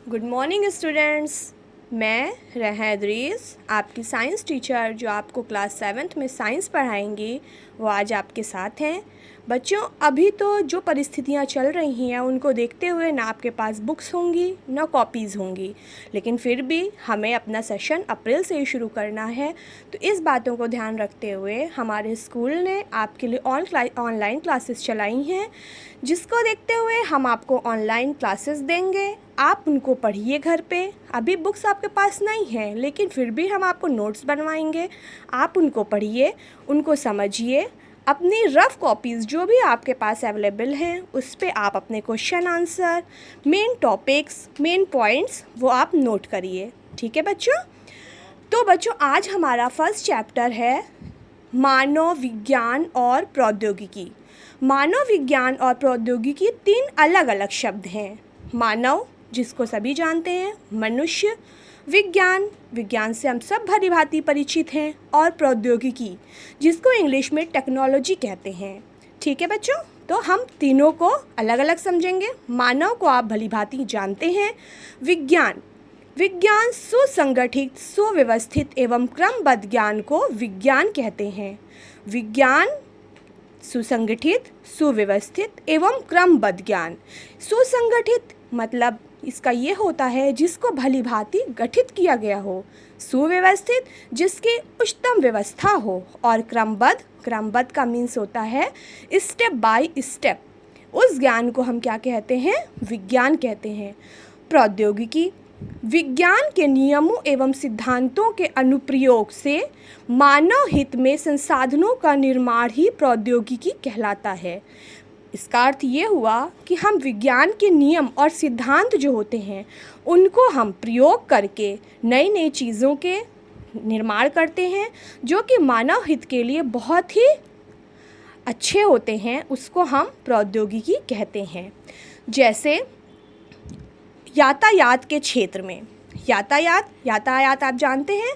Good morning students. मैं रेहा इदरीस, आपकी science teacher जो आपको क्लास 7th में साइंस पढ़ाएंगी, वो आज आपके साथ हैं। बच्चों, अभी तो जो परिस्थितियाँ चल रही हैं उनको देखते हुए ना आपके पास बुक्स होंगी ना कॉपीज़ होंगी, लेकिन फिर भी हमें अपना सेशन अप्रैल से ही शुरू करना है। तो इस बातों को ध्यान रखते हुए हमारे स्कूल ने आपके लिए ऑनलाइन क्लासेस चलाई हैं, जिसको देखते हुए हम आपको ऑनलाइन क्लासेस देंगे। आप उनको पढ़िए घर पे। अभी बुक्स आपके पास नहीं हैं, लेकिन फिर भी हम आपको नोट्स बनवाएंगे। आप उनको पढ़िए, उनको समझिए। अपनी रफ़ कॉपीज़ जो भी आपके पास अवेलेबल हैं उस पे आप अपने question answer, main topics, main points वो आप नोट करिए। ठीक है बच्चों? तो बच्चों, आज हमारा फर्स्ट चैप्टर है मानव विज्ञान और प्रौद्योगिकी। मानव विज्ञान और प्रौद्योगिकी 3 अलग अलग शब्द हैं। मानव, जिसको सभी जानते हैं, मनुष्य। विज्ञान, विज्ञान से हम सब भली भांति परिचित हैं। और प्रौद्योगिकी, जिसको इंग्लिश में टेक्नोलॉजी कहते हैं। ठीक है बच्चों? तो हम तीनों को अलग अलग समझेंगे। मानव को आप भली भांति जानते हैं। विज्ञान, विज्ञान सुसंगठित, सुव्यवस्थित एवं क्रमबद्ध ज्ञान को विज्ञान कहते हैं। विज्ञान सुसंगठित, सुव्यवस्थित एवं क्रमबद्ध ज्ञान। सुसंगठित मतलब इसका ये होता है जिसको भली भांति गठित किया गया हो। सुव्यवस्थित, जिसकी उच्चतम व्यवस्था हो। और क्रमबद्ध, क्रमबद्ध का मीन्स होता है स्टेप बाय स्टेप। उस ज्ञान को हम क्या कहते हैं? विज्ञान कहते हैं। प्रौद्योगिकी, विज्ञान के नियमों एवं सिद्धांतों के अनुप्रयोग से मानव हित में संसाधनों का निर्माण ही प्रौद्योगिकी कहलाता है। इसका अर्थ ये हुआ कि हम विज्ञान के नियम और सिद्धांत जो होते हैं उनको हम प्रयोग करके नई नई चीज़ों के निर्माण करते हैं, जो कि मानव हित के लिए बहुत ही अच्छे होते हैं। उसको हम प्रौद्योगिकी कहते हैं। जैसे यातायात के क्षेत्र में, यातायात आप जानते हैं,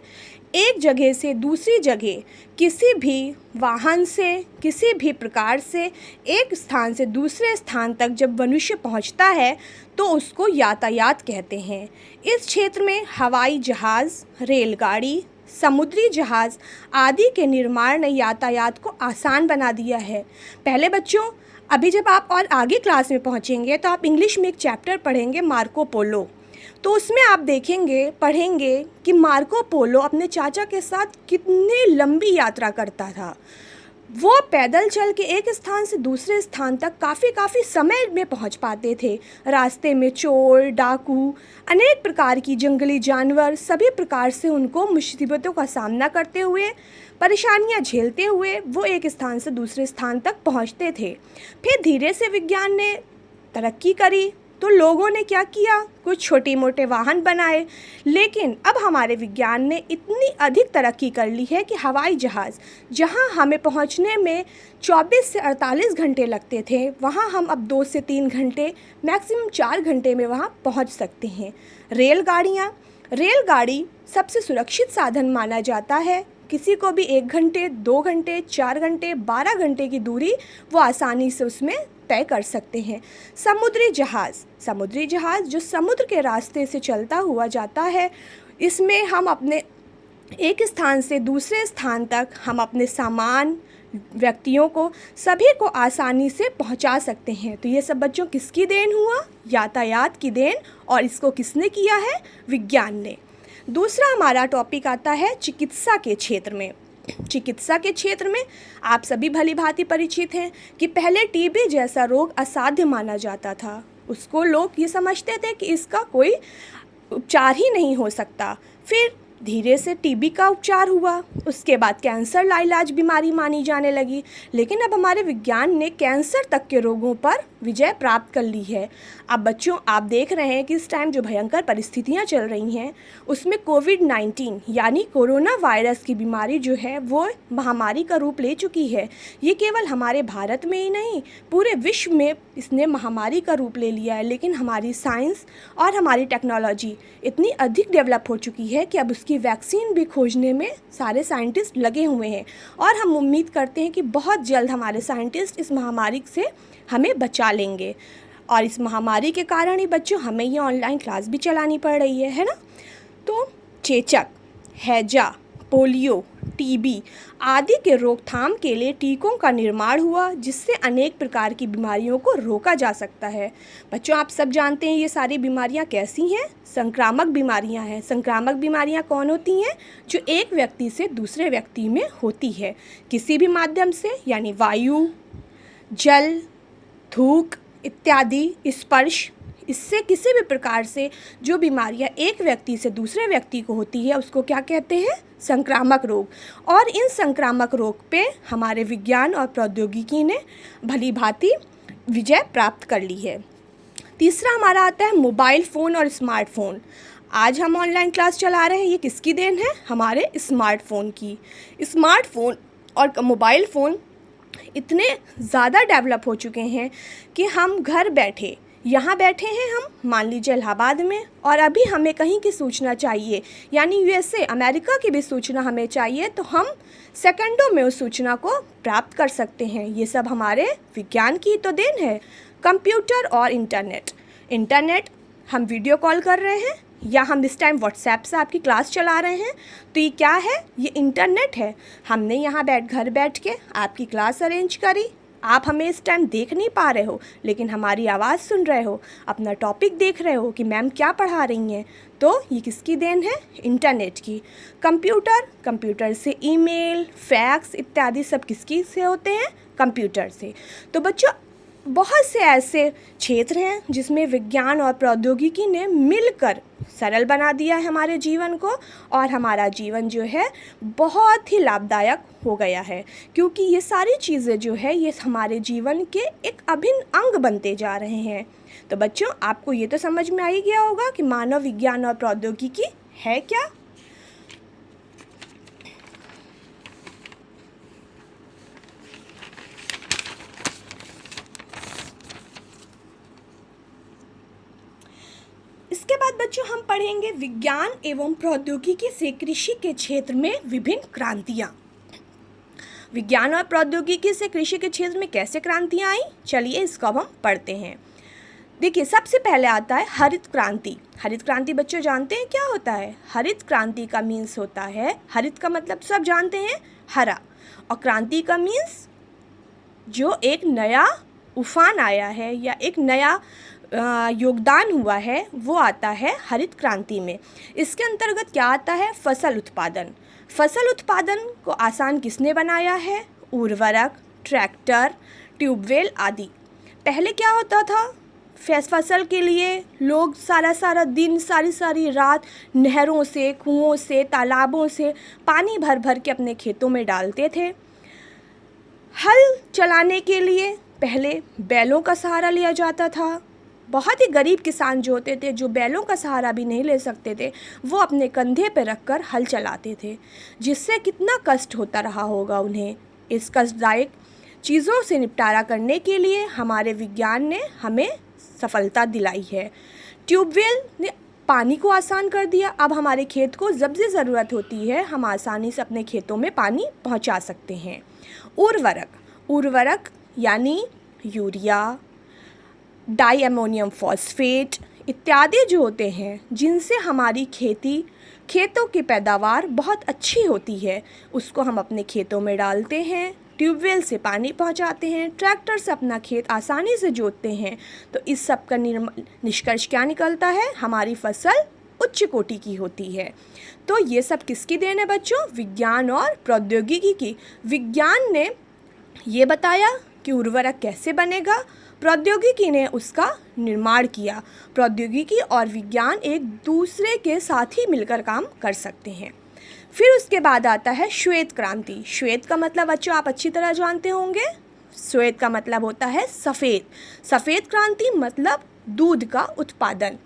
एक जगह से दूसरी जगह किसी भी वाहन से, किसी भी प्रकार से एक स्थान से दूसरे स्थान तक जब मनुष्य पहुंचता है तो उसको यातायात कहते हैं। इस क्षेत्र में हवाई जहाज़, रेलगाड़ी, समुद्री जहाज़ आदि के निर्माण ने यातायात को आसान बना दिया है। पहले बच्चों, अभी जब आप और आगे क्लास में पहुंचेंगे तो आप इंग्लिश में एक चैप्टर पढ़ेंगे, मार्को पोलो। तो उसमें आप देखेंगे, पढ़ेंगे कि मार्को पोलो अपने चाचा के साथ कितनी लंबी यात्रा करता था। वो पैदल चल के एक स्थान से दूसरे स्थान तक काफ़ी समय में पहुंच पाते थे। रास्ते में चोर, डाकू, अनेक प्रकार की जंगली जानवर, सभी प्रकार से उनको मुसीबतों का सामना करते हुए, परेशानियां झेलते हुए वो एक स्थान से दूसरे स्थान तक पहुंचते थे। फिर धीरे से विज्ञान ने तरक्की करी तो लोगों ने क्या किया? कुछ छोटे मोटे वाहन बनाए। लेकिन अब हमारे विज्ञान ने इतनी अधिक तरक्की कर ली है कि हवाई जहाज़, जहां हमें पहुंचने में 24 से 48 घंटे लगते थे, वहां हम अब 2 से 3 घंटे, मैक्सिमम 4 घंटे में वहां पहुंच सकते हैं। रेलगाड़ी सबसे सुरक्षित साधन माना जाता है। किसी को भी 1 घंटे, 2 घंटे, 4 घंटे, 12 घंटे की दूरी वो आसानी से उसमें तय कर सकते हैं। समुद्री जहाज़ जो समुद्र के रास्ते से चलता हुआ जाता है, इसमें हम अपने एक स्थान से दूसरे स्थान तक हम अपने सामान, व्यक्तियों को, सभी को आसानी से पहुंचा सकते हैं। तो ये सब बच्चों किसकी देन हुआ? यातायात की देन। और इसको किसने किया है? विज्ञान ने। दूसरा हमारा टॉपिक आता है चिकित्सा के क्षेत्र में। चिकित्सा के क्षेत्र में आप सभी भली भांति परिचित हैं कि पहले टीबी जैसा रोग असाध्य माना जाता था। उसको लोग ये समझते थे कि इसका कोई उपचार ही नहीं हो सकता। फिर धीरे से टीबी का उपचार हुआ, उसके बाद कैंसर लाइलाज बीमारी मानी जाने लगी। लेकिन अब हमारे विज्ञान ने कैंसर तक के रोगों पर विजय प्राप्त कर ली है। अब बच्चों, आप देख रहे हैं कि इस टाइम जो भयंकर परिस्थितियां चल रही हैं उसमें कोविड-19 यानी कोरोना वायरस की बीमारी जो है वो महामारी का रूप ले चुकी है। ये केवल हमारे भारत में ही नहीं, पूरे विश्व में इसने महामारी का रूप ले लिया है। लेकिन हमारी साइंस और हमारी टेक्नोलॉजी इतनी अधिक डेवलप हो चुकी है कि अब उसकी वैक्सीन भी खोजने में सारे साइंटिस्ट लगे हुए हैं। और हम उम्मीद करते हैं कि बहुत जल्द हमारे साइंटिस्ट इस महामारी से हमें बचा लेंगे। और इस महामारी के कारण ही बच्चों हमें ये ऑनलाइन क्लास भी चलानी पड़ रही है ना। तो चेचक, हैजा, पोलियो, टीबी आदि के रोकथाम के लिए टीकों का निर्माण हुआ, जिससे अनेक प्रकार की बीमारियों को रोका जा सकता है। बच्चों आप सब जानते हैं ये सारी बीमारियां कैसी हैं? संक्रामक बीमारियां हैं। संक्रामक बीमारियां कौन होती हैं? जो एक व्यक्ति से दूसरे व्यक्ति में होती है किसी भी माध्यम से, यानी वायु, जल, थूक इत्यादि, स्पर्श, इससे किसी भी प्रकार से जो बीमारियां एक व्यक्ति से दूसरे व्यक्ति को होती है उसको क्या कहते हैं? संक्रामक रोग। और इन संक्रामक रोग पे हमारे विज्ञान और प्रौद्योगिकी ने भली भांति विजय प्राप्त कर ली है। तीसरा हमारा आता है मोबाइल फ़ोन और स्मार्टफ़ोन। आज हम ऑनलाइन क्लास चला रहे हैं, ये किसकी देन है? हमारे स्मार्टफ़ोन की। स्मार्टफ़ोन और मोबाइल फ़ोन इतने ज़्यादा डेवलप हो चुके हैं कि हम घर बैठे, यहाँ बैठे हैं हम मान लीजिए इलाहाबाद में, और अभी हमें कहीं की सूचना चाहिए, यानी यूएसए अमेरिका की भी सूचना हमें चाहिए, तो हम सेकंडों में उस सूचना को प्राप्त कर सकते हैं। ये सब हमारे विज्ञान की तो देन है। कंप्यूटर और इंटरनेट हम वीडियो कॉल कर रहे हैं या हम इस टाइम व्हाट्सएप से आपकी क्लास चला रहे हैं, तो ये क्या है? ये इंटरनेट है। हमने यहाँ घर बैठ के आपकी क्लास अरेंज करी। आप हमें इस टाइम देख नहीं पा रहे हो, लेकिन हमारी आवाज़ सुन रहे हो, अपना टॉपिक देख रहे हो कि मैम क्या पढ़ा रही हैं। तो ये किसकी देन है? इंटरनेट की। कंप्यूटर से ईमेल, फैक्स इत्यादि सब किसकी से होते हैं? कंप्यूटर से। तो बच्चों बहुत से ऐसे क्षेत्र हैं जिसमें विज्ञान और प्रौद्योगिकी ने मिलकर सरल बना दिया है हमारे जीवन को, और हमारा जीवन जो है बहुत ही लाभदायक हो गया है, क्योंकि ये सारी चीज़ें जो है ये हमारे जीवन के एक अभिन्न अंग बनते जा रहे हैं। तो बच्चों आपको ये तो समझ में आ ही गया होगा कि मानव विज्ञान और प्रौद्योगिकी है क्या। इसके बाद बच्चों हम पढ़ेंगे विज्ञान एवं प्रौद्योगिकी से कृषि के क्षेत्र में विभिन्न क्रांतियाँ। विज्ञान और प्रौद्योगिकी से कृषि के क्षेत्र में कैसे क्रांतियाँ आई, चलिए इसको अब हम पढ़ते हैं। देखिए सबसे पहले आता है हरित क्रांति। हरित क्रांति बच्चों जानते हैं क्या होता है? हरित क्रांति का मीन्स होता है, हरित का मतलब सब जानते हैं हरा, और क्रांति का मीन्स जो एक नया उफान आया है या एक नया योगदान हुआ है, वो आता है हरित क्रांति में। इसके अंतर्गत क्या आता है? फसल उत्पादन। फसल उत्पादन को आसान किसने बनाया है? उर्वरक, ट्रैक्टर, ट्यूबवेल आदि। पहले क्या होता था? फसल के लिए लोग सारा दिन सारी रात नहरों से, कुओं से, तालाबों से पानी भर भर के अपने खेतों में डालते थे। हल चलाने के लिए पहले बैलों का सहारा लिया जाता था। बहुत ही गरीब किसान जो होते थे, जो बैलों का सहारा भी नहीं ले सकते थे, वो अपने कंधे पर रखकर हल चलाते थे, जिससे कितना कष्ट होता रहा होगा उन्हें। इस कष्टदायक चीज़ों से निपटारा करने के लिए हमारे विज्ञान ने हमें सफलता दिलाई है। ट्यूबवेल ने पानी को आसान कर दिया। अब हमारे खेत को जब भी ज़रूरत होती है हम आसानी से अपने खेतों में पानी पहुंचा सकते हैं। उर्वरक यानी यूरिया, डाई अमोनियम फॉस्फेट इत्यादि जो होते हैं, जिनसे हमारी खेतों की पैदावार बहुत अच्छी होती है, उसको हम अपने खेतों में डालते हैं। ट्यूबवेल से पानी पहुंचाते हैं, ट्रैक्टर से अपना खेत आसानी से जोतते हैं। तो इस सब का निष्कर्ष क्या निकलता है? हमारी फसल उच्च कोटि की होती है। तो ये सब किसकी देन है बच्चों? विज्ञान और प्रौद्योगिकी की। विज्ञान ने ये बताया कि उर्वरक कैसे बनेगा, प्रौद्योगिकी ने उसका निर्माण किया। प्रौद्योगिकी और विज्ञान एक दूसरे के साथ ही मिलकर काम कर सकते हैं। फिर उसके बाद आता है श्वेत क्रांति। श्वेत का मतलब बच्चों आप अच्छी तरह जानते होंगे। श्वेत का मतलब होता है सफ़ेद। सफ़ेद क्रांति मतलब दूध का उत्पादन।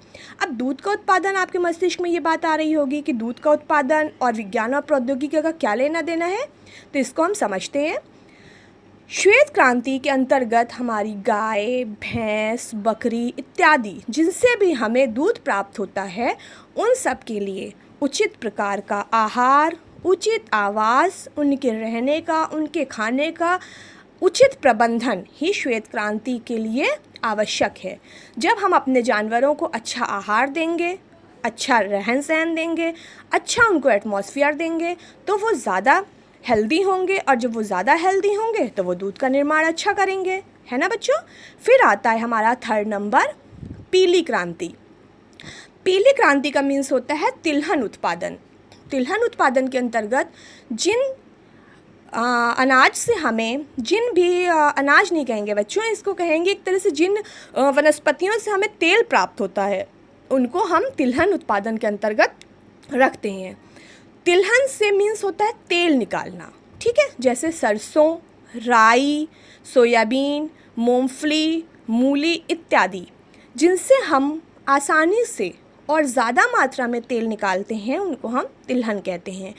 अब दूध का उत्पादन, आपके मस्तिष्क में ये बात आ रही होगी कि दूध का उत्पादन और विज्ञान और प्रौद्योगिकी का क्या लेना देना है, तो इसको हम समझते हैं। श्वेत क्रांति के अंतर्गत हमारी गाय, भैंस, बकरी इत्यादि जिनसे भी हमें दूध प्राप्त होता है, उन सब के लिए उचित प्रकार का आहार, उचित आवास, उनके रहने का, उनके खाने का उचित प्रबंधन ही श्वेत क्रांति के लिए आवश्यक है। जब हम अपने जानवरों को अच्छा आहार देंगे, अच्छा रहन सहन देंगे, अच्छा उनको एटमॉस्फेयर देंगे, तो वो ज़्यादा हेल्दी होंगे, और जब वो ज़्यादा हेल्दी होंगे तो वो दूध का निर्माण अच्छा करेंगे, है ना बच्चों। फिर आता है हमारा थर्ड नंबर, पीली क्रांति। पीली क्रांति का मीन्स होता है तिलहन उत्पादन। तिलहन उत्पादन के अंतर्गत जिन अनाज से हमें, जिन भी अनाज नहीं कहेंगे बच्चों, इसको कहेंगे एक तरह से जिन वनस्पतियों से हमें तेल प्राप्त होता है, उनको हम तिलहन उत्पादन के अंतर्गत रखते हैं। तिलहन से मीन्स होता है तेल निकालना, ठीक है। जैसे सरसों, राई, सोयाबीन, मूंगफली, मूली इत्यादि, जिनसे हम आसानी से और ज़्यादा मात्रा में तेल निकालते हैं, उनको हम तिलहन कहते हैं।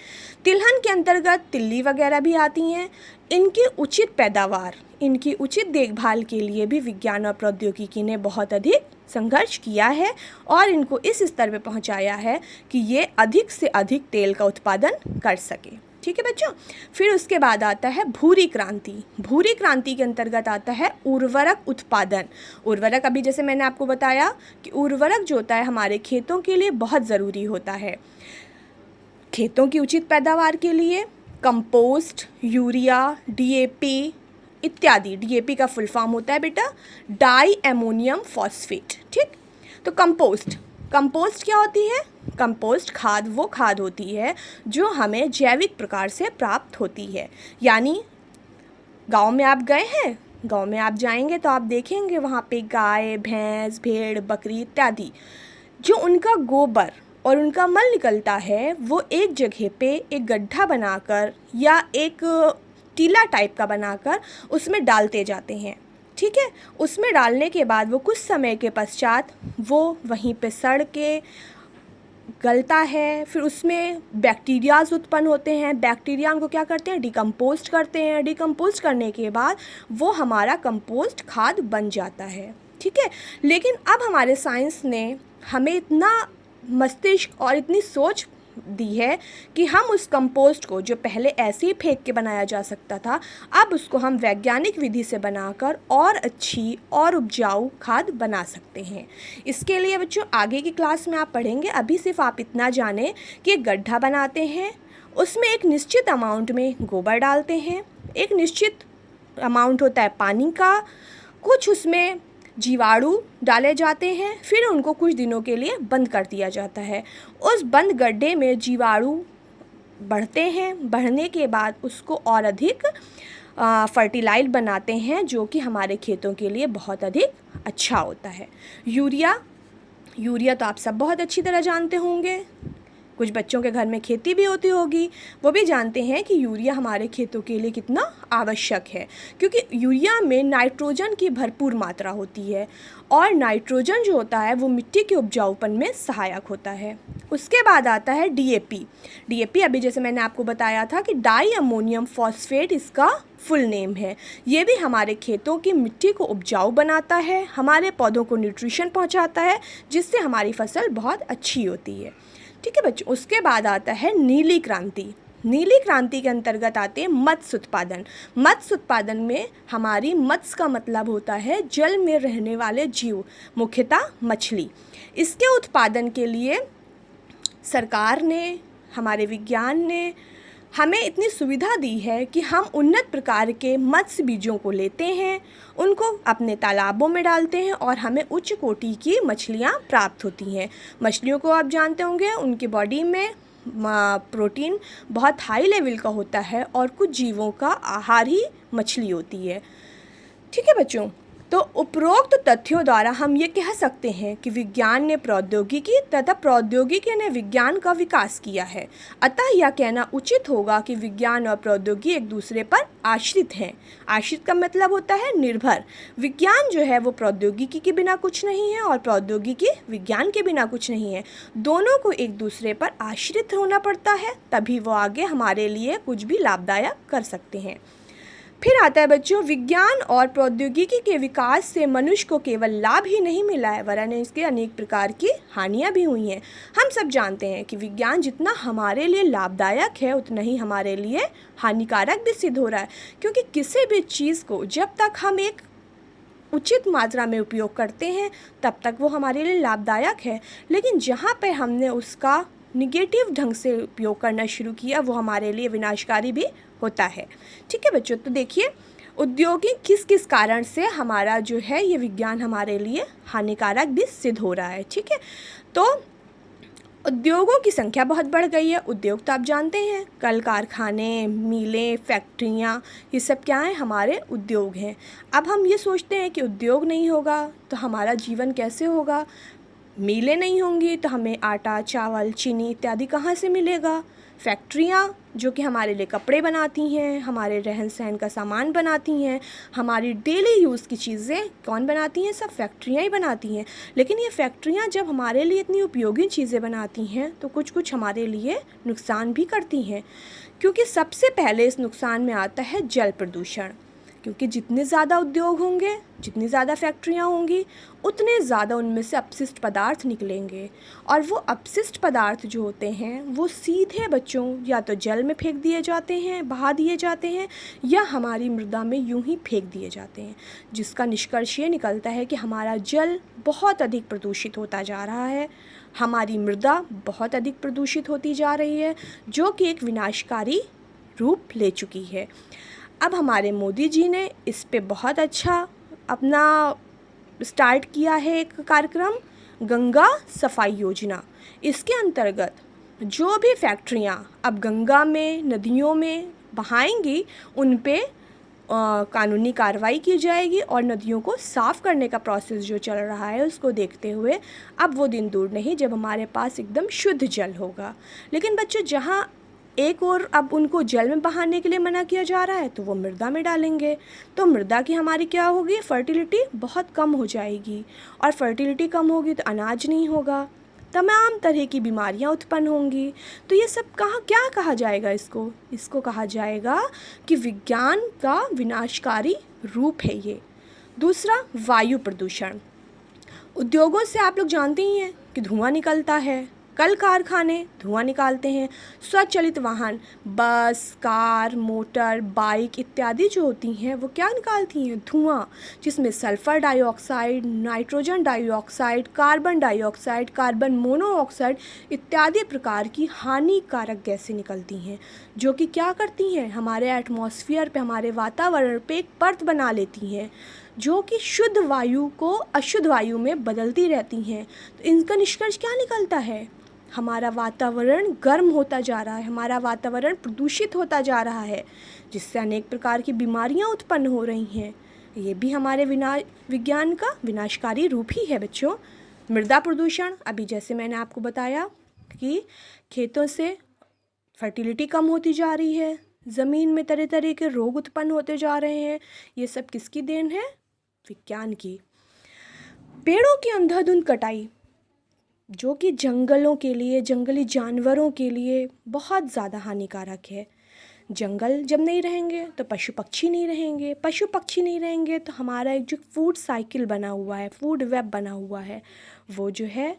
तिलहन के अंतर्गत तिल्ली वगैरह भी आती हैं। इनकी उचित पैदावार, इनकी उचित देखभाल के लिए भी विज्ञान और प्रौद्योगिकी ने बहुत अधिक संघर्ष किया है और इनको इस स्तर पे पहुंचाया है कि ये अधिक से अधिक तेल का उत्पादन कर सके, ठीक है बच्चों। फिर उसके बाद आता है भूरी क्रांति। भूरी क्रांति के अंतर्गत आता है उर्वरक उत्पादन। उर्वरक, अभी जैसे मैंने आपको बताया कि उर्वरक जो होता है हमारे खेतों के लिए बहुत ज़रूरी होता है। खेतों की उचित पैदावार के लिए कंपोस्ट, यूरिया, डीएपी इत्यादि। डीएपी का फुल फॉर्म होता है बेटा डाई अमोनियम फॉस्फेट, ठीक। तो कंपोस्ट क्या होती है? कंपोस्ट खाद वो खाद होती है जो हमें जैविक प्रकार से प्राप्त होती है। यानी गांव में आप गए हैं, गांव में आप जाएंगे तो आप देखेंगे वहाँ पे गाय, भैंस, भेड़, बकरी इत्यादि, जो उनका गोबर और उनका मल निकलता है, वो एक जगह पे एक गड्ढा बनाकर या एक टीला टाइप का बनाकर उसमें डालते जाते हैं, ठीक है। उसमें डालने के बाद वो कुछ समय के पश्चात वो वहीं पे सड़ के गलता है। फिर उसमें बैक्टीरियाज उत्पन्न होते हैं। बैक्टीरिया उनको क्या करते हैं? डिकम्पोस्ट करते हैं। डिकम्पोस्ट करने के बाद वो हमारा कंपोस्ट खाद बन जाता है, ठीक है। लेकिन अब हमारे साइंस ने हमें इतना मस्तिष्क और इतनी सोच दी है कि हम उस कंपोस्ट को, जो पहले ऐसे ही फेंक के बनाया जा सकता था, अब उसको हम वैज्ञानिक विधि से बनाकर और अच्छी और उपजाऊ खाद बना सकते हैं। इसके लिए बच्चों आगे की क्लास में आप पढ़ेंगे। अभी सिर्फ आप इतना जानें कि एक गड्ढा बनाते हैं, उसमें एक निश्चित अमाउंट में गोबर डालते हैं, एक निश्चित अमाउंट होता है पानी का, कुछ उसमें जीवाणु डाले जाते हैं, फिर उनको कुछ दिनों के लिए बंद कर दिया जाता है। उस बंद गड्ढे में जीवाणु बढ़ते हैं, बढ़ने के बाद उसको और अधिक फर्टिलाइज बनाते हैं, जो कि हमारे खेतों के लिए बहुत अधिक अच्छा होता है। यूरिया तो आप सब बहुत अच्छी तरह जानते होंगे। कुछ बच्चों के घर में खेती भी होती होगी, वो भी जानते हैं कि यूरिया हमारे खेतों के लिए कितना आवश्यक है, क्योंकि यूरिया में नाइट्रोजन की भरपूर मात्रा होती है और नाइट्रोजन जो होता है वो मिट्टी के उपजाऊपन में सहायक होता है। उसके बाद आता है डीएपी। अभी जैसे मैंने आपको बताया था कि डाई अमोनियम फॉस्फेट इसका फुल नेम है। ये भी हमारे खेतों की मिट्टी को उपजाऊ बनाता है, हमारे पौधों को न्यूट्रिशन पहुँचाता है, जिससे हमारी फसल बहुत अच्छी होती है, ठीक है बच्चों। उसके बाद आता है नीली क्रांति। नीली क्रांति के अंतर्गत आते हैं मत्स्य उत्पादन। मत्स्य उत्पादन में हमारी मत्स्य का मतलब होता है जल में रहने वाले जीव, मुख्यतः मछली। इसके उत्पादन के लिए सरकार ने, हमारे विज्ञान ने हमें इतनी सुविधा दी है कि हम उन्नत प्रकार के मत्स्य बीजों को लेते हैं, उनको अपने तालाबों में डालते हैं और हमें उच्च कोटि की मछलियाँ प्राप्त होती हैं। मछलियों को आप जानते होंगे, उनकी बॉडी में प्रोटीन बहुत हाई लेवल का होता है और कुछ जीवों का आहार ही मछली होती है, ठीक है बच्चों। तो उपरोक्त तथ्यों द्वारा हम ये कह सकते हैं कि विज्ञान ने प्रौद्योगिकी तथा प्रौद्योगिकी ने विज्ञान का विकास किया है। अतः यह कहना उचित होगा कि विज्ञान और प्रौद्योगिकी एक दूसरे पर आश्रित हैं। आश्रित का मतलब होता है निर्भर। विज्ञान जो है वो प्रौद्योगिकी के बिना कुछ नहीं है और प्रौद्योगिकी विज्ञान के बिना कुछ नहीं है। दोनों को एक दूसरे पर आश्रित होना पड़ता है, तभी वो आगे हमारे लिए कुछ भी लाभदायक कर सकते हैं। फिर आता है बच्चों, विज्ञान और प्रौद्योगिकी के विकास से मनुष्य को केवल लाभ ही नहीं मिला है, वरन इसके अनेक प्रकार की हानियां भी हुई हैं। हम सब जानते हैं कि विज्ञान जितना हमारे लिए लाभदायक है उतना ही हमारे लिए हानिकारक भी सिद्ध हो रहा है, क्योंकि किसी भी चीज़ को जब तक हम एक उचित मात्रा में उपयोग करते हैं तब तक वो हमारे लिए लाभदायक है, लेकिन जहाँ पे हमने उसका निगेटिव ढंग से उपयोग करना शुरू किया वो हमारे लिए विनाशकारी भी होता है। ठीक है बच्चों, तो देखिए औद्योगिक किस किस कारण से हमारा जो है ये विज्ञान हमारे लिए हानिकारक भी सिद्ध हो रहा है। ठीक है, तो उद्योगों की संख्या बहुत बढ़ गई है। उद्योग तो आप जानते हैं, कल कारखाने, मिलें, फैक्ट्रियाँ, ये सब क्या हैं, हमारे उद्योग हैं। अब हम ये सोचते हैं कि उद्योग नहीं होगा तो हमारा जीवन कैसे होगा, मिलें नहीं होंगी तो हमें आटा, चावल, चीनी इत्यादि कहाँ से मिलेगा। फैक्ट्रियाँ जो कि हमारे लिए कपड़े बनाती हैं, हमारे रहन सहन का सामान बनाती हैं, हमारी डेली यूज़ की चीज़ें कौन बनाती हैं, सब फैक्ट्रियाँ ही बनाती हैं। लेकिन ये फैक्ट्रियाँ जब हमारे लिए इतनी उपयोगी चीज़ें बनाती हैं तो कुछ कुछ हमारे लिए नुकसान भी करती हैं, क्योंकि सबसे पहले इस नुकसान में आता है जल प्रदूषण। क्योंकि जितने ज़्यादा उद्योग होंगे, जितनी ज़्यादा फैक्ट्रियाँ होंगी, उतने ज़्यादा उनमें से अपशिष्ट पदार्थ निकलेंगे, और वो अपशिष्ट पदार्थ जो होते हैं वो सीधे बच्चों या तो जल में फेंक दिए जाते हैं, बहा दिए जाते हैं, या हमारी मृदा में यूं ही फेंक दिए जाते हैं, जिसका निष्कर्ष ये निकलता है कि हमारा जल बहुत अधिक प्रदूषित होता जा रहा है, हमारी मृदा बहुत अधिक प्रदूषित होती जा रही है, जो कि एक विनाशकारी रूप ले चुकी है। अब हमारे मोदी जी ने इस पे बहुत अच्छा अपना स्टार्ट किया है एक कार्यक्रम, गंगा सफाई योजना। इसके अंतर्गत जो भी फैक्ट्रियाँ अब गंगा में, नदियों में बहाएंगी, उन पे कानूनी कार्रवाई की जाएगी, और नदियों को साफ़ करने का प्रोसेस जो चल रहा है उसको देखते हुए अब वो दिन दूर नहीं जब हमारे पास एकदम शुद्ध जल होगा। लेकिन बच्चों, जहाँ एक और अब उनको जल में बहाने के लिए मना किया जा रहा है तो वो मृदा में डालेंगे, तो मृदा की हमारी क्या होगी, फर्टिलिटी बहुत कम हो जाएगी, और फर्टिलिटी कम होगी तो अनाज नहीं होगा, तमाम तरह की बीमारियां उत्पन्न होंगी। तो ये सब क्या कहा जाएगा, इसको कहा जाएगा कि विज्ञान का विनाशकारी रूप है ये। दूसरा, वायु प्रदूषण। उद्योगों से आप लोग जानते ही हैं कि धुआं निकलता है, कल कारखाने धुआं निकालते हैं, स्वचालित वाहन, बस, कार, मोटर, बाइक इत्यादि जो होती हैं वो क्या निकालती हैं, धुआं, जिसमें sulphur dioxide, nitrogen dioxide, carbon dioxide, carbon monoxide इत्यादि प्रकार की हानिकारक गैसें निकलती हैं, जो कि क्या करती हैं, हमारे एटमॉस्फेयर पे, हमारे वातावरण पे एक परत बना लेती हैं, जो कि शुद्ध वायु को अशुद्ध वायु में बदलती रहती हैं। तो इनका निष्कर्ष क्या निकलता है, हमारा वातावरण गर्म होता जा रहा है, हमारा वातावरण प्रदूषित होता जा रहा है, जिससे अनेक प्रकार की बीमारियां उत्पन्न हो रही हैं। ये भी हमारे विज्ञान का विनाशकारी रूप ही है बच्चों। मृदा प्रदूषण, अभी जैसे मैंने आपको बताया कि खेतों से फर्टिलिटी कम होती जा रही है, ज़मीन में तरह तरह के रोग उत्पन्न होते जा रहे हैं, ये सब किसकी देन है, विज्ञान की। पेड़ों की अंधाधुंध कटाई, जो कि जंगलों के लिए, जंगली जानवरों के लिए बहुत ज़्यादा हानिकारक है। जंगल जब नहीं रहेंगे तो पशु पक्षी नहीं रहेंगे, पशु पक्षी नहीं रहेंगे तो हमारा एक जो फूड साइकिल बना हुआ है, फूड वेब बना हुआ है, वो जो है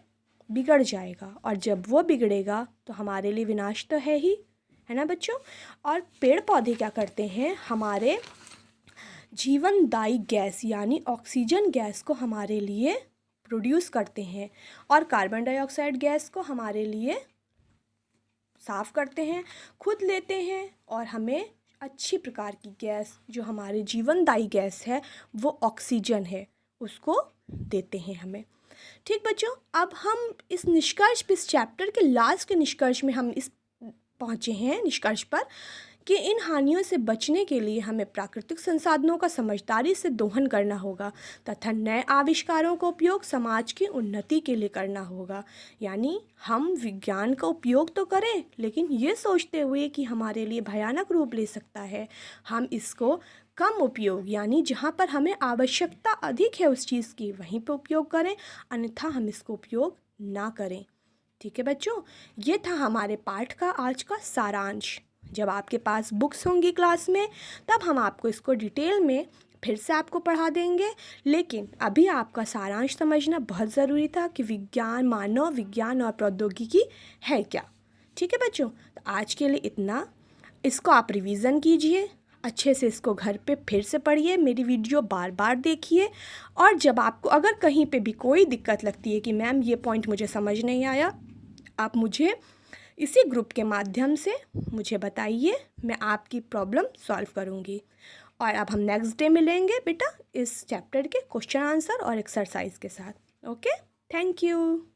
बिगड़ जाएगा, और जब वो बिगड़ेगा तो हमारे लिए विनाश तो है ही, है ना बच्चों। और पेड़ पौधे क्या करते हैं, हमारे जीवनदायी गैस यानी ऑक्सीजन गैस को हमारे लिए प्रोड्यूस करते हैं, और कार्बन डाइऑक्साइड गैस को हमारे लिए साफ़ करते हैं, खुद लेते हैं, और हमें अच्छी प्रकार की गैस जो हमारे जीवनदायी गैस है वो ऑक्सीजन है उसको देते हैं हमें। ठीक बच्चों, अब हम इस निष्कर्ष पे, इस चैप्टर के लास्ट के निष्कर्ष में हम इस पहुँचे हैं निष्कर्ष पर कि इन हानियों से बचने के लिए हमें प्राकृतिक संसाधनों का समझदारी से दोहन करना होगा तथा नए आविष्कारों का उपयोग समाज की उन्नति के लिए करना होगा। यानी हम विज्ञान का उपयोग तो करें, लेकिन ये सोचते हुए कि हमारे लिए भयानक रूप ले सकता है, हम इसको कम उपयोग, यानी जहाँ पर हमें आवश्यकता अधिक है उस चीज़ की वहीं पर उपयोग करें, अन्यथा हम इसको उपयोग ना करें। ठीक है बच्चों, ये था हमारे पाठ का आज का सारांश। जब आपके पास बुक्स होंगी क्लास में तब हम आपको इसको डिटेल में फिर से आपको पढ़ा देंगे, लेकिन अभी आपका सारांश समझना बहुत ज़रूरी था कि विज्ञान, मानव विज्ञान और प्रौद्योगिकी है क्या। ठीक है बच्चों, तो आज के लिए इतना, इसको आप रिवीज़न कीजिए, अच्छे से इसको घर पे फिर से पढ़िए, मेरी वीडियो बार बार देखिए। और जब आपको अगर कहीं पे भी कोई दिक्कत लगती है कि मैम ये पॉइंट मुझे समझ नहीं आया, आप मुझे इसी ग्रुप के माध्यम से मुझे बताइए, मैं आपकी प्रॉब्लम सॉल्व करूँगी। और अब हम नेक्स्ट डे मिलेंगे बेटा इस चैप्टर के क्वेश्चन आंसर और एक्सरसाइज के साथ। Okay, thank you.